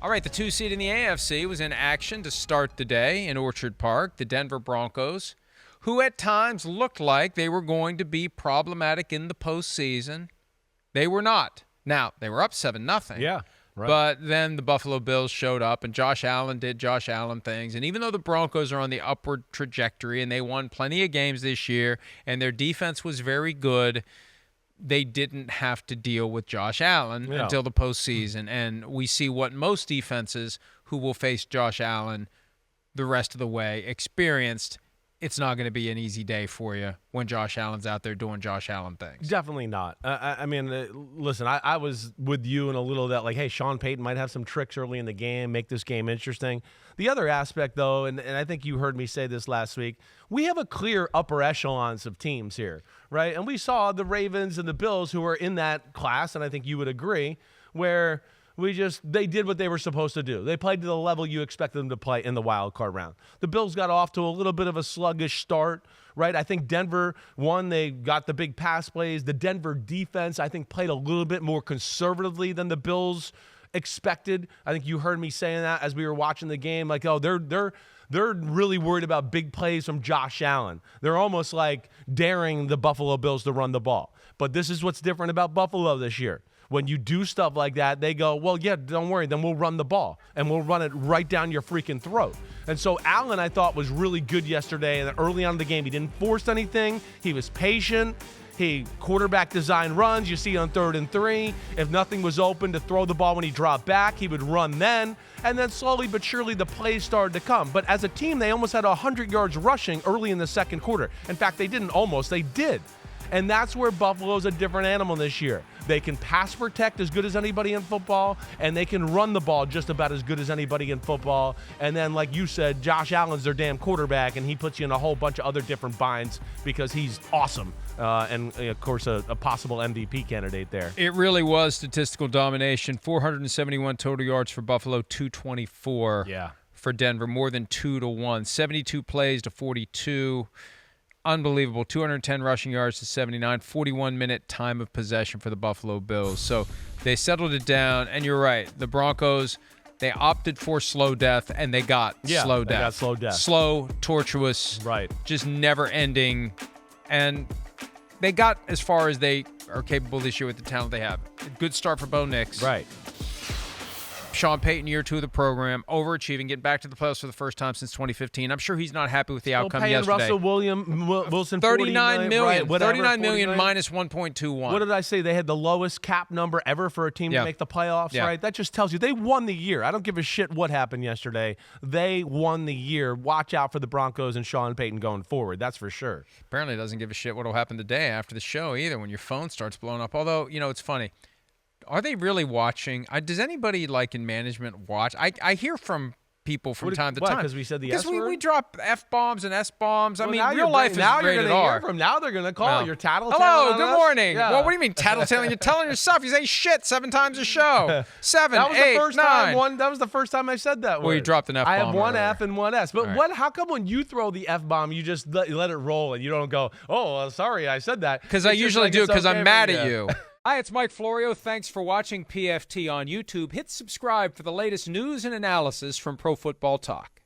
All right, the 2 seed in the AFC was in action to start the day in Orchard Park, the Denver Broncos, who at times looked like they were going to be problematic in the postseason. They were not. Now, they were up 7-0. Yeah, right. But then the Buffalo Bills showed up, and Josh Allen did Josh Allen things. And even though the Broncos are on the upward trajectory and they won plenty of games this year and their defense was very good, they didn't have to deal with Josh Allen until the postseason. And we see what most defenses who will face Josh Allen the rest of the way experienced. It's not going to be an easy day for you when Josh Allen's out there doing Josh Allen things. Definitely not. I mean, listen, I was with you in a little that, like, hey, Sean Payton might have some tricks early in the game, make this game interesting. The other aspect, though, and I think you heard me say this last week, we have a clear upper echelons of teams here, right? And we saw the Ravens and the Bills who are in that class, and I think you would agree, where they did what they were supposed to do. They played to the level you expected them to play in the wild card round. The Bills got off to a little bit of a sluggish start, right? I think Denver won. They got the big pass plays. The Denver defense, I think, played a little bit more conservatively than the Bills expected. I think you heard me saying that as we were watching the game. Like, oh, they're really worried about big plays from Josh Allen. They're almost like daring the Buffalo Bills to run the ball. But this is what's different about Buffalo this year. When you do stuff like that, they go, well, yeah, don't worry, then we'll run the ball, and we'll run it right down your freaking throat. And so Allen, I thought, was really good yesterday, and early on in the game, he didn't force anything. He was patient. He quarterback design runs. You see on 3rd and 3. If nothing was open to throw the ball when he dropped back, he would run then. And then slowly but surely the plays started to come. But as a team, they almost had 100 yards rushing early in the second quarter. In fact, they didn't almost. They did. And that's where Buffalo's a different animal this year. They can pass protect as good as anybody in football, and they can run the ball just about as good as anybody in football. And then, like you said, Josh Allen's their damn quarterback, and he puts you in a whole bunch of other different binds because he's awesome. And, of course, a possible MVP candidate there. It really was statistical domination. 471 total yards for Buffalo, 224 for Denver, more than 2-1. 72 plays to 42. Unbelievable. 210 rushing yards to 79, 41-minute time of possession for the Buffalo Bills. So they settled it down, and you're right. The Broncos, they opted for slow death, and they got slow death. They got slow death. Slow, tortuous, just never ending. And they got as far as they are capable this year with the talent they have. A good start for Bo Nix. Right. Sean Payton, year 2 of the program, overachieving, getting back to the playoffs for the first time since 2015. I'm sure he's not happy with the outcome yesterday. Russell Wilson, $39 million. Right, $39 million minus 1.21. What did I say? They had the lowest cap number ever for a team to make the playoffs, right? That just tells you they won the year. I don't give a shit what happened yesterday. They won the year. Watch out for the Broncos and Sean Payton going forward. That's for sure. Apparently doesn't give a shit what will happen today after the show either when your phone starts blowing up. Although, it's funny. Are they really watching? Does anybody in management watch? I hear from people from time to time. Because we said the S word? Because we drop F-bombs and S-bombs. I mean, real life is rated R. Now they're going to call it. You're tattletailing. Hello, good morning. Yeah. Well, what do you mean tattletailing? You're telling yourself. You say shit 7 times a show. 7, 8, 9. That was the first time I said that word. Well, you dropped an F-bomb. I have one earlier. F and one S. But how come when you throw the F-bomb, you just let it roll and you don't go, oh, sorry, I said that? Because I usually do because I'm mad at you. Hi, it's Mike Florio. Thanks for watching PFT on YouTube. Hit subscribe for the latest news and analysis from Pro Football Talk.